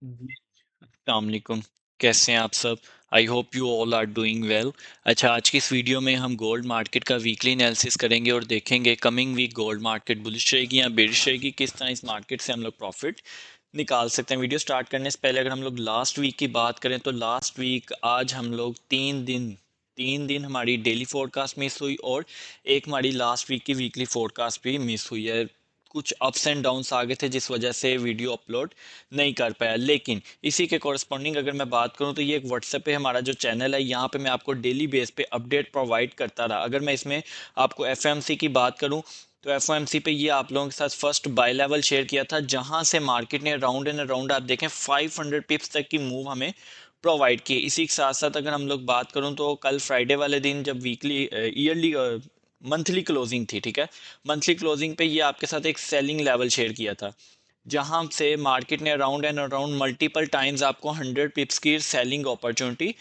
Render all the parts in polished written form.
जी, अस्सलाम वालेकुम। कैसे हैं आप सब? I hope you all are doing well. अच्छा, आज की इस वीडियो में हम गोल्ड मार्केट का वीकली एनालिसिस करेंगे और देखेंगे coming week gold market bullish रहेगी या बेरिश रहेगी, किस तरह इस मार्केट से हम लोग प्रॉफिट निकाल सकते हैं। वीडियो स्टार्ट करने से पहले अगर हम लोग लास्ट वीक की बात करें तो लास्ट वीक आज हम लोग 3 दिन हमारी डेली फोरकास्ट मिस हुई और एक हमारी लास्ट वीक की वीकली फोरकास्ट भी मिस हुई है। कुछ अप्स एंड डाउन्स आ गए थे जिस वजह से वीडियो अपलोड नहीं कर पाया, लेकिन इसी के कॉरस्पॉन्डिंग अगर मैं बात करूं तो ये एक व्हाट्सएप पे हमारा जो चैनल है, यहाँ पे मैं आपको डेली बेस पे अपडेट प्रोवाइड करता रहा। अगर मैं इसमें आपको एफएमसी की बात करूं तो एफओएमसी पे ये आप लोगों के साथ फर्स्ट बाय लेवल शेयर किया था, जहां से मार्केट ने राउंड एंड राउंड आप देखें 500 पिप्स तक की मूव हमें प्रोवाइड की। इसी के साथ साथ अगर हम लोग बात करूं तो कल फ्राइडे वाले दिन जब वीकली ईयरली मंथली क्लोजिंग थी, ठीक है, मंथली क्लोजिंग पे ये आपके साथ एक सेलिंग लेवल शेयर किया था, जहां से मार्केट ने around and around multiple times आपको 100 पिप्स की सेलिंग अपॉर्चुनिटी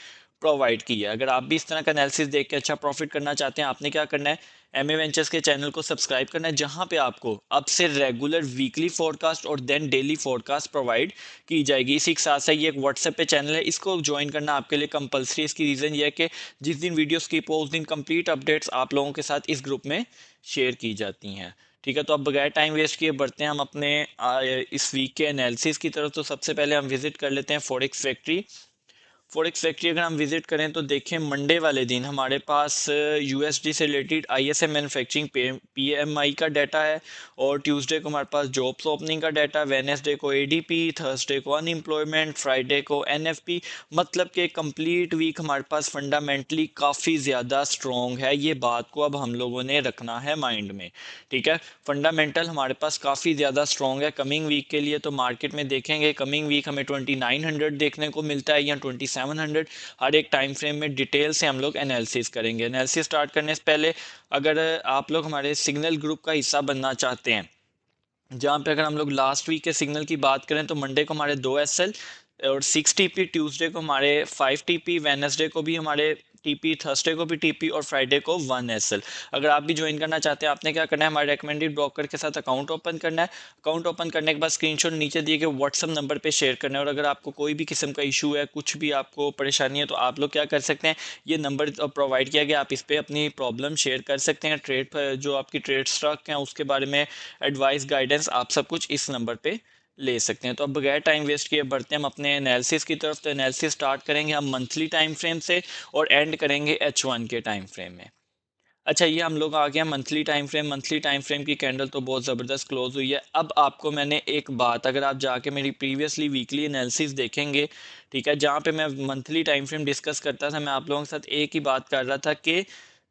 प्रोवाइड की है। अगर आप भी इस तरह का एनालिसिस देख के अच्छा प्रॉफिट करना चाहते हैं, आपने क्या करना है, एमए वेंचर्स के चैनल को सब्सक्राइब करना है, जहां पे आपको अब से रेगुलर वीकली फोरकास्ट और देन डेली फोरकास्ट प्रोवाइड की जाएगी। इसी के साथ साथ ये एक व्हाट्सएप पे चैनल है, इसको ज्वाइन करना आपके लिए कंपलसरी। इसकी रीज़न ये है कि जिस दिन वीडियो स्किप हो उस दिन कंप्लीट अपडेट्स आप लोगों के साथ इस ग्रुप में शेयर की जाती हैं। ठीक है, तो अब बगैर टाइम वेस्ट किए बढ़ते हैं हम अपने इस वीक के एनालिसिस की तरफ। तो सबसे पहले हम विजिट कर लेते हैं फॉरेक्स फैक्ट्री। फॉरेक्स फैक्ट्री अगर हम विजिट करें तो देखें मंडे वाले दिन हमारे पास यूएसडी से रिलेटेड आईएसएम मैन्युफैक्चरिंग पीएमआई का डाटा है, और ट्यूसडे को हमारे पास जॉब्स ओपनिंग का डाटा, वेनेसडे को एडीपी, थर्सडे को अनएम्प्लॉयमेंट, फ्राइडे को एनएफपी। मतलब कि कंप्लीट वीक हमारे पास फंडामेंटली काफ़ी ज़्यादा स्ट्रॉन्ग है। ये बात को अब हम लोगों ने रखना है माइंड में। ठीक है, फंडामेंटल हमारे पास काफ़ी ज़्यादा स्ट्रॉन्ग है कमिंग वीक के लिए। तो मार्केट में देखेंगे कमिंग वीक हमें 2900 देखने को मिलता है या 2700। हर एक टाइम फ्रेम में डिटेल से हम लोग एनालिसिस करेंगे। एनालिसिस स्टार्ट करने से पहले अगर आप लोग हमारे सिग्नल ग्रुप का हिस्सा बनना चाहते हैं, जहाँ पे अगर हम लोग लास्ट वीक के सिग्नल की बात करें तो मंडे को हमारे 2 एसएल और 6 टीपी, ट्यूसडे को हमारे 5 टीपी, वेनसडे को भी हमारे टीपी, थर्सडे को भी टीपी और फ्राइडे को 1 एसएल। अगर आप भी ज्वाइन करना चाहते हैं, आपने क्या करना है, हमारे रिकमेंडेड ब्रोकर के साथ अकाउंट ओपन करना है। अकाउंट ओपन करने के बाद स्क्रीनशॉट नीचे दिए गए व्हाट्सअप नंबर पे शेयर करना है, और अगर आपको कोई भी किस्म का इशू है, कुछ भी आपको परेशानी है, तो आप लोग क्या कर सकते हैं, ये नंबर प्रोवाइड किया गया, आप इस पर अपनी प्रॉब्लम शेयर कर सकते हैं। ट्रेड जो आपकी ट्रेड स्टॉक हैं उसके बारे में एडवाइस, गाइडेंस, आप सब कुछ इस नंबर पे ले सकते हैं। तो अब बगैर टाइम वेस्ट किए बढ़ते हैं हम अपने एनालिसिस की तरफ। तो एनालिसिस स्टार्ट करेंगे हम मंथली टाइम फ्रेम से और एंड करेंगे H1 के टाइम फ्रेम में। अच्छा, ये हम लोग आ गया monthly time frame. Monthly time frame की कैंडल तो बहुत ज़बरदस्त क्लोज हुई है। अब आपको मैंने एक बात, अगर आप जाके मेरी प्रीवियसली वीकली एनालिसिस देखेंगे, ठीक है, जहाँ पे मैं मंथली टाइम फ्रेम डिस्कस करता था, मैं आप लोगों के साथ एक ही बात कर रहा था कि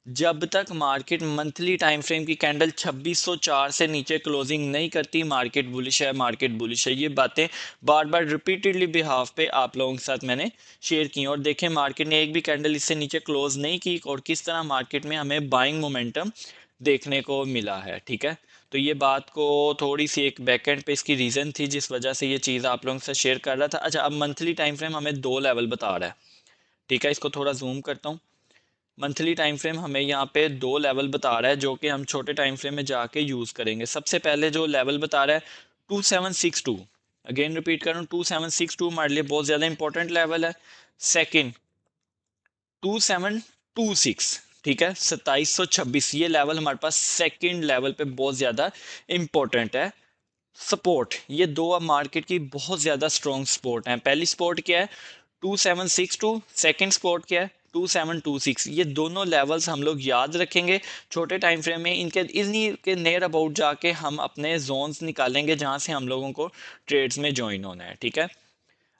जब तक मार्केट मंथली टाइम फ्रेम की कैंडल 2604 से नीचे क्लोजिंग नहीं करती, मार्केट बुलिश है, मार्केट बुलिश है। ये बातें बार बार रिपीटेडली बिहाफ पे आप लोगों के साथ मैंने शेयर की, और देखें मार्केट ने एक भी कैंडल इससे नीचे क्लोज नहीं की, और किस तरह मार्केट में हमें बाइंग मोमेंटम देखने को मिला है। ठीक है, तो ये बात को थोड़ी सी एक बैकएंड पे इसकी रीज़न थी जिस वजह से ये चीज़ आप लोगों के साथ शेयर कर रहा था। अच्छा, अब मंथली टाइम फ्रेम हमें 2 लेवल बता रहा है। ठीक है, इसको थोड़ा जूम करता हूँ। मंथली टाइम फ्रेम हमें यहाँ पे 2 लेवल बता रहा है, जो कि हम छोटे टाइम फ्रेम में जाके यूज़ करेंगे। सबसे पहले जो लेवल बता रहा है 2762, अगेन रिपीट कर रहा हूँ, 2762 हमारे लिए बहुत ज़्यादा इंपॉर्टेंट लेवल है। सेकंड 2726, ठीक है, 2726, ये लेवल हमारे पास सेकंड लेवल पे बहुत ज़्यादा इंपॉर्टेंट है। सपोर्ट, ये दो अब मार्केट की बहुत ज़्यादा स्ट्रॉन्ग सपोर्ट हैं। पहली सपोर्ट क्या है, 2762। सेकंड सपोर्ट क्या है, 2726। ये दोनों लेवल्स हम लोग याद रखेंगे छोटे टाइम फ्रेम में। इनके इन्हीं के नियर अबाउट जाके हम अपने जोन्स निकालेंगे जहां से हम लोगों को ट्रेड्स में ज्वाइन होना है। ठीक है,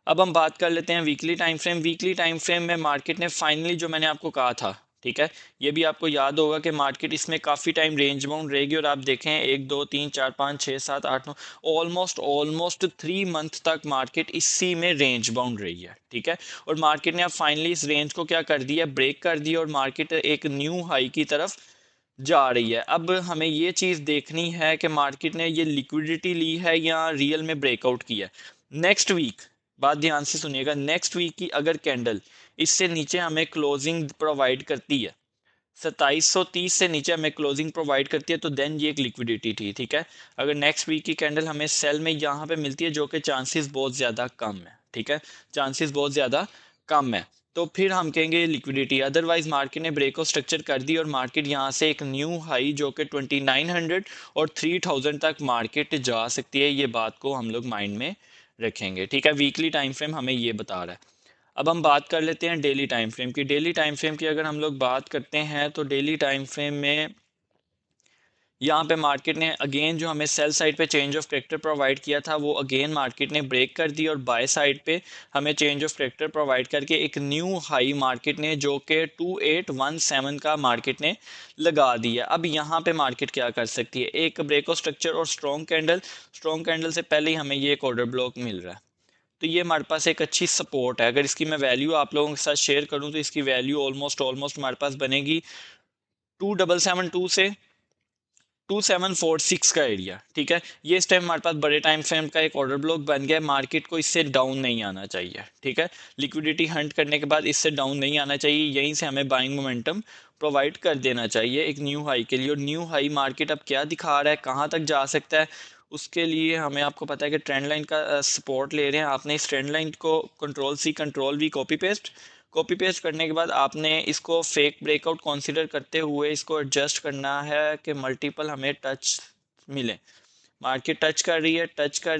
अब हम बात कर लेते हैं weekly time frame. Weekly time frame में मार्केट ने फाइनली, जो मैंने आपको कहा था, ठीक है, ये भी आपको याद होगा कि मार्केट इसमें काफ़ी टाइम रेंज बाउंड रहेगी, और आप देखें 1 2 3 4 5 6 7 8 9, ऑलमोस्ट ऑलमोस्ट 3 मंथ तक मार्केट इसी में रेंज बाउंड रही है। ठीक है, और मार्केट ने अब फाइनली इस रेंज को क्या कर दिया, ब्रेक कर दिया, और मार्केट एक न्यू हाई की तरफ जा रही है। अब हमें ये चीज़ देखनी है कि मार्केट ने ये लिक्विडिटी ली है या रियल में ब्रेकआउट किया है। नेक्स्ट वीक, बात ध्यान से सुनिएगा, नेक्स्ट वीक की अगर कैंडल इससे नीचे हमें क्लोजिंग प्रोवाइड करती है, 2730 से नीचे हमें क्लोजिंग प्रोवाइड करती है, तो देन ये एक लिक्विडिटी थी। ठीक है, अगर नेक्स्ट वीक की कैंडल हमें सेल में यहाँ पे मिलती है, जो कि चांसेस बहुत ज़्यादा कम है। ठीक है, चांसेस बहुत ज़्यादा कम है। तो फिर हम कहेंगे लिक्विडिटी। अदरवाइज मार्केट ने ब्रेक ऑफ स्ट्रक्चर कर दी और मार्केट यहाँ से एक न्यू हाई जो कि 2900 और 3000 तक मार्केट जा सकती है, ये बात को हम लोग माइंड में रखेंगे। ठीक है, वीकली टाइम फ्रेम हमें ये बता रहा है। अब हम बात कर लेते हैं डेली टाइम फ्रेम की। डेली टाइम फ्रेम की अगर हम लोग बात करते हैं तो डेली टाइम फ्रेम में यहाँ पे मार्केट ने अगेन जो हमें सेल साइड पे चेंज ऑफ करेक्टर प्रोवाइड किया था वो अगेन मार्केट ने ब्रेक कर दी और बाय साइड पे हमें चेंज ऑफ करेक्टर प्रोवाइड करके एक न्यू हाई मार्केट ने जो कि 2817 का मार्केट ने लगा दिया। अब यहाँ पे मार्केट क्या कर सकती है, एक ब्रेक ऑफ स्ट्रक्चर और स्ट्रॉन्ग कैंडल से पहले ही हमें ये एक ऑर्डर ब्लॉक मिल रहा है। तो ये हमारे पास एक अच्छी सपोर्ट है। अगर इसकी मैं वैल्यू आप लोगों के साथ शेयर करूं तो इसकी वैल्यू ऑलमोस्ट हमारे पास बनेगी 2772 से 2746 का एरिया। ठीक है, ये इस टाइम हमारे पास बड़े टाइम फ्रेम का एक ऑर्डर ब्लॉक बन गया है। मार्केट को इससे डाउन नहीं आना चाहिए। ठीक है, लिक्विडिटी हंट करने के बाद इससे डाउन नहीं आना चाहिए, यहीं से हमें बाइंग मोमेंटम प्रोवाइड कर देना चाहिए एक न्यू हाई के लिए। और न्यू हाई मार्केट अब क्या दिखा रहा है, कहाँ तक जा सकता है, उसके लिए हमें आपको पता है कि ट्रेंड लाइन का सपोर्ट ले रहे हैं। आपने इस ट्रेंड लाइन को control C control V copy paste करने के बाद आपने इसको फेक ब्रेकआउट कंसीडर करते हुए इसको एडजस्ट करना है कि मल्टीपल हमें टच मिले। मार्केट टच कर रही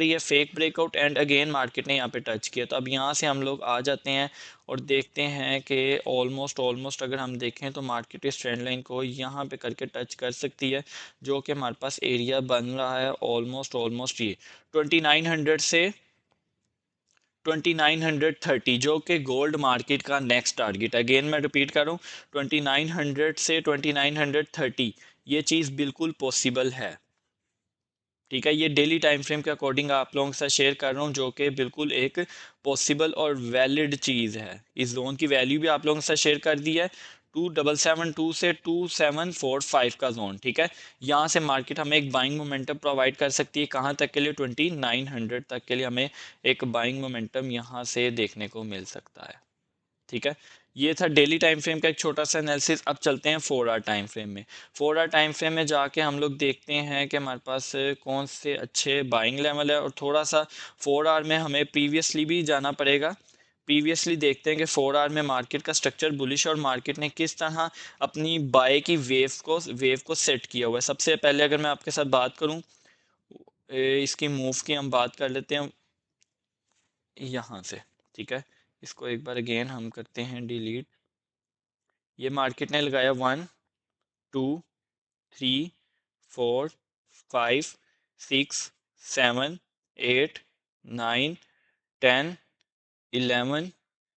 है fake breakout and again market ने यहाँ पे टच किया। तो अब यहाँ से हम लोग आ जाते हैं और देखते हैं कि ऑलमोस्ट अगर हम देखें तो मार्केट इस ट्रेंड लाइन को यहाँ पे करके टच कर सकती है, जो कि हमारे पास एरिया बन रहा है ऑलमोस्ट ये 2900 से 2930, जो कि गोल्ड मार्केट का नेक्स्ट टारगेट। अगेन मैं रिपीट कर रहा हूँ, 2900 से 2930 ये चीज़ बिल्कुल पॉसिबल है। ठीक है, ये डेली टाइम फ्रेम के अकॉर्डिंग आप लोगों के साथ शेयर कर रहा हूँ, जो कि बिल्कुल एक पॉसिबल और वैलिड चीज़ है। इस जोन की वैल्यू भी आप लोगों के साथ शेयर कर दी है, 2772 से 2745 का जोन। ठीक है, यहाँ से मार्केट हमें एक बाइंग मोमेंटम प्रोवाइड कर सकती है। कहाँ तक के लिए, 2900 तक के लिए हमें एक बाइंग मोमेंटम यहाँ से देखने को मिल सकता है। ठीक है, ये था डेली टाइम फ्रेम का एक छोटा सा एनालिसिस। अब चलते हैं 4 आवर टाइम फ्रेम में। 4 आवर टाइम फ्रेम में जाके हम लोग देखते हैं कि हमारे पास कौन से अच्छे बाइंग लेवल है, और थोड़ा सा 4 आवर में हमें प्रीवियसली भी जाना पड़ेगा। प्रीवियसली देखते हैं कि 4 आवर में मार्केट का स्ट्रक्चर बुलिश और मार्केट ने किस तरह अपनी बाय की वेव को सेट किया हुआ है। सबसे पहले अगर मैं आपके साथ बात करूं, इसकी मूव की हम बात कर लेते हैं यहाँ से। ठीक है, इसको एक बार अगेन हम करते हैं डिलीट। ये मार्केट ने लगाया 1 2 3 4 5 6 7 8 9 10 11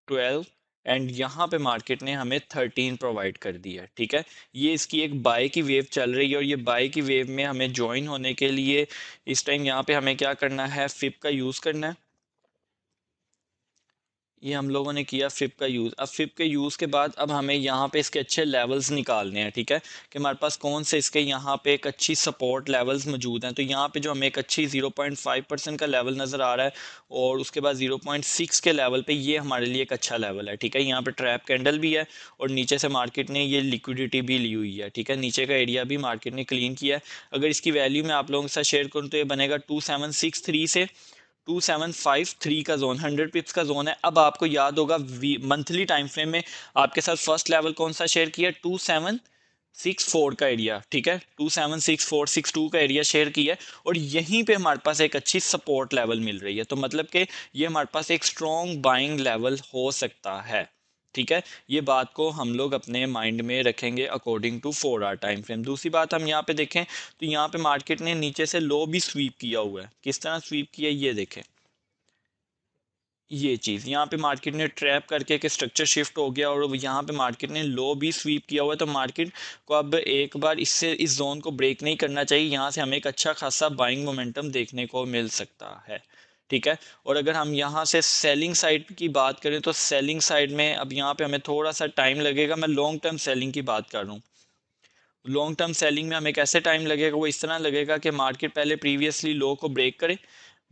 12 एंड यहाँ पे मार्केट ने हमें 13 प्रोवाइड कर दिया है। ठीक है, ये इसकी एक बाय की वेव चल रही है और ये बाय की वेव में हमें ज्वाइन होने के लिए इस टाइम यहाँ पे हमें क्या करना है, फिप का यूज़ करना है। ये हम लोगों ने किया फिप का यूज़। अब फिप के यूज़ के बाद अब हमें यहाँ पे इसके अच्छे लेवल्स निकालने हैं। ठीक है, कि हमारे पास कौन से इसके यहाँ पे एक अच्छी सपोर्ट लेवल्स मौजूद हैं। तो यहाँ पे जो हमें एक अच्छी 0.5% का लेवल नज़र आ रहा है और उसके बाद 0.6 के लेवल पे ये हमारे लिए एक अच्छा लेवल है। ठीक है, यहाँ पे ट्रैप कैंडल भी है और नीचे से मार्केट ने ये लिक्विडिटी भी ली हुई है। ठीक है, नीचे का एरिया भी मार्केट ने क्लीन किया है। अगर इसकी वैल्यू मैं आप लोगों के साथ शेयर करूँ तो ये बनेगा 2763 से 2753 का जोन, 100 पिप्स का जोन है। अब आपको याद होगा मंथली टाइम फ्रेम में आपके साथ फर्स्ट लेवल कौन सा शेयर किया, 2764 का एरिया। ठीक है, 276462 का एरिया शेयर किया है और यहीं पे हमारे पास एक अच्छी सपोर्ट लेवल मिल रही है। तो मतलब कि ये हमारे पास एक स्ट्रॉन्ग बाइंग लेवल हो सकता है। ठीक है, ये बात को हम लोग अपने माइंड में रखेंगे according to 4 hour time frame. दूसरी बात हम यहाँ पे देखें तो यहाँ पे मार्केट ने नीचे से लो भी स्वीप किया हुआ है। किस तरह स्वीप किया है ये देखें, ये चीज़ यहाँ पे मार्केट ने ट्रैप करके के स्ट्रक्चर शिफ्ट हो गया और यहाँ पे मार्केट ने लो भी स्वीप किया हुआ है। तो मार्केट को अब एक बार इससे इस जोन को ब्रेक नहीं करना चाहिए। यहाँ से हमें एक अच्छा खासा बाइंग मोमेंटम देखने को मिल सकता है। ठीक है, और अगर हम यहाँ से सेलिंग साइड की बात करें तो सेलिंग साइड में अब यहाँ पे हमें थोड़ा सा टाइम लगेगा। मैं लॉन्ग टर्म सेलिंग की बात कर रहा हूँ। लॉन्ग टर्म सेलिंग में हमें कैसे टाइम लगेगा, वो इस तरह लगेगा कि मार्केट पहले प्रीवियसली लो को ब्रेक करे।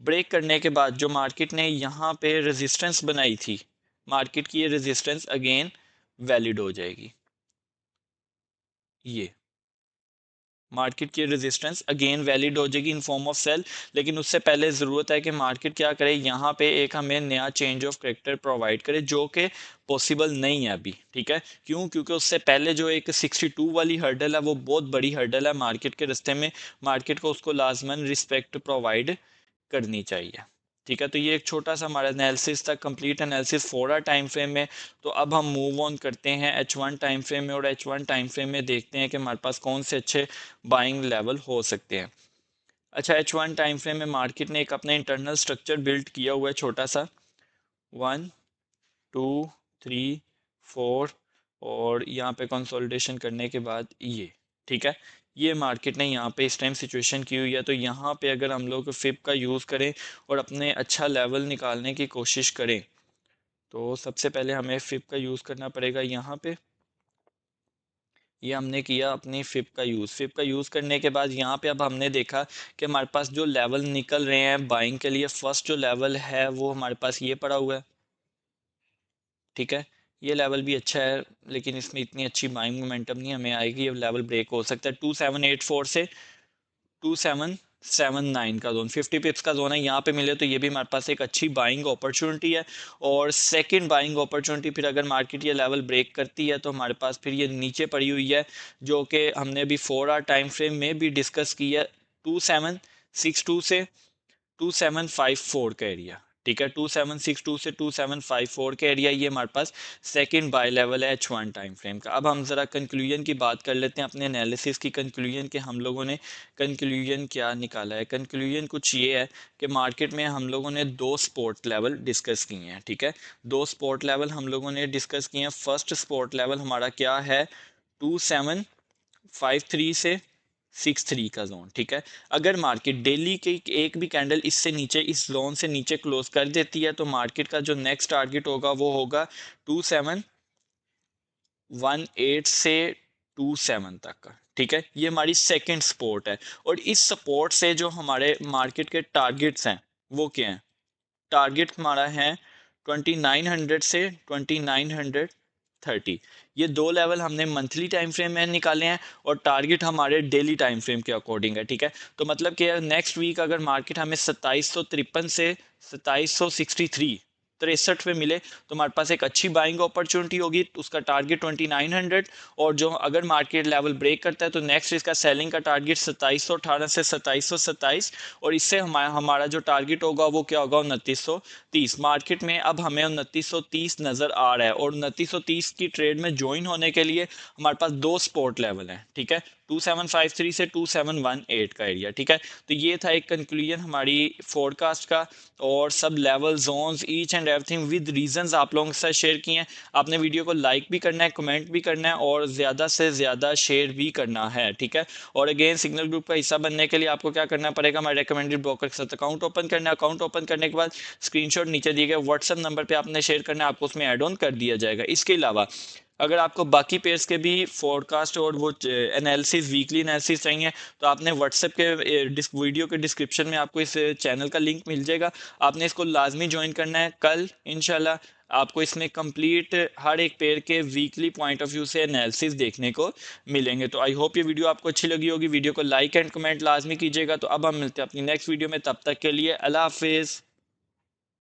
ब्रेक करने के बाद जो मार्केट ने यहाँ पे रेजिस्टेंस बनाई थी, मार्केट की ये रेजिस्टेंस अगेन वैलिड हो जाएगी। ये मार्केट की रेजिस्टेंस अगेन वैलिड हो जाएगी इन फॉर्म ऑफ सेल, लेकिन उससे पहले ज़रूरत है कि मार्केट क्या करे, यहाँ पे एक हमें नया चेंज ऑफ करेक्टर प्रोवाइड करे, जो कि पॉसिबल नहीं है अभी। ठीक है, क्यों? क्योंकि उससे पहले जो एक 62 वाली हर्डल है वो बहुत बड़ी हर्डल है मार्केट के रास्ते में, मार्केट को उसको लाजमन रिस्पेक्ट प्रोवाइड करनी चाहिए। ठीक है, तो ये एक छोटा सा हमारा एनालिसिस था, कंप्लीट एनालिसिस 4 टाइम फ्रेम में। तो अब हम मूव ऑन करते हैं H1 टाइम फ्रेम में, और H1 टाइम फ्रेम में देखते हैं कि हमारे पास कौन से अच्छे बाइंग लेवल हो सकते हैं। अच्छा, H1 टाइम फ्रेम में मार्केट ने एक अपना इंटरनल स्ट्रक्चर बिल्ड किया हुआ है छोटा सा, 1 2 3 4, और यहाँ पे कंसोलिडेशन करने के बाद ये, ठीक है, ये मार्केट ने यहाँ पे इस टाइम सिचुएशन की हुई है। तो यहाँ पे अगर हम लोग फिप का यूज़ करें और अपने अच्छा लेवल निकालने की कोशिश करें, तो सबसे पहले हमें फिप का यूज़ करना पड़ेगा। यहाँ पे ये हमने किया अपनी फिप का यूज़, फिप का यूज़ करने के बाद यहाँ पे अब हमने देखा कि हमारे पास जो लेवल निकल रहे हैं बाइंग के लिए, फर्स्ट जो लेवल है वो हमारे पास ये पड़ा हुआ है। ठीक है, ये लेवल भी अच्छा है, लेकिन इसमें इतनी अच्छी बाइंग मोमेंटम नहीं हमें आएगी, ये लेवल ब्रेक हो सकता है 2784 से 2779 का जोन, 50 पिप्स का जोन है, यहाँ पे मिले तो ये भी हमारे पास एक अच्छी बाइंग अपॉर्चुनिटी है। और सेकंड बाइंग अपॉर्चुनिटी, फिर अगर मार्केट ये लेवल ब्रेक करती है तो हमारे पास फिर ये नीचे पड़ी हुई है, जो कि हमने अभी 4 आवर टाइम फ्रेम में भी डिस्कस की है, 2762 से 2754 का एरिया। ठीक है, 2762 से 2754 का एरिया, ये हमारे पास सेकंड बाय लेवल है H1 टाइम फ्रेम का। अब हम ज़रा कंक्लूजन की बात कर लेते हैं, अपने एनालिसिस की कंक्लूजन के हम लोगों ने कंक्लूजन क्या निकाला है। कंक्लूजन कुछ ये है कि मार्केट में हम लोगों ने दो सपोर्ट लेवल डिस्कस किए हैं। ठीक है, दो सपोर्ट लेवल हम लोगों ने डिस्कस किए हैं। फर्स्ट सपोर्ट लेवल हमारा क्या है, 2753 से 63 का जोन। ठीक है, अगर मार्केट डेली की एक भी कैंडल इससे नीचे, इस जोन से नीचे क्लोज कर देती है, तो मार्केट का जो नेक्स्ट टारगेट होगा वो होगा 2718 से 27 तक का। ठीक है, ये हमारी सेकंड सपोर्ट है, और इस सपोर्ट से जो हमारे मार्केट के टारगेट्स हैं वो क्या हैं, टारगेट हमारा है 2900 से 2930। ये दो लेवल हमने मंथली टाइम फ्रेम में निकाले हैं, और टारगेट हमारे डेली टाइम फ्रेम के अकॉर्डिंग है। ठीक है, तो मतलब कि नेक्स्ट वीक अगर मार्केट हमें 2753 से 2763 63 पे मिले तो हमारे पास एक अच्छी बाइंग अपॉर्चुनिटी होगी, तो उसका टारगेट 2900। और जो अगर मार्केट लेवल ब्रेक करता है तो नेक्स्ट इसका सेलिंग का टारगेट 2718 से 2727, और इससे हमारा जो टारगेट होगा वो क्या होगा, 2930। मार्केट में अब हमें 2930 नज़र आ रहा है, और 2930 की ट्रेड में ज्वाइन होने के लिए हमारे पास दो सपोर्ट लेवल हैं। ठीक है, 2753 से 2718 का एरिया। ठीक है, तो ये था एक कंक्लूजन हमारी फोरकास्ट का, और सब level zones each and everything with reasons आप लोगों के साथ शेयर किए हैं। आपने वीडियो को लाइक भी करना है, कमेंट भी करना है, और ज़्यादा से ज़्यादा शेयर भी करना है। ठीक है, और अगेन सिग्नल ग्रुप का हिस्सा बनने के लिए आपको क्या करना पड़ेगा, हमारे रिकमेंडेड ब्रोकर के साथ अकाउंट ओपन करना है। अकाउंट ओपन करने के बाद स्क्रीनशॉट नीचे दिए गए व्हाट्सएप नंबर पर आपने शेयर करना है, आपको उसमें ऐड ऑन कर दिया जाएगा। इसके अलावा अगर आपको बाकी पेयर्स के भी फोरकास्ट और वो एनालिसिस, वीकली एनालिसिस चाहिए, तो आपने व्हाट्सएप के वीडियो के डिस्क्रिप्शन में आपको इस चैनल का लिंक मिल जाएगा, आपने इसको लाजमी ज्वाइन करना है। कल इंशाल्लाह आपको इसमें कंप्लीट हर एक पेयर के वीकली पॉइंट ऑफ व्यू से एनालिसिस देखने को मिलेंगे। तो आई होप ये वीडियो आपको अच्छी लगी होगी। वीडियो को लाइक एंड कमेंट लाजमी कीजिएगा। तो अब हम मिलते हैं अपनी नेक्स्ट वीडियो में, तब तक के लिए अल्लाह हाफिज़।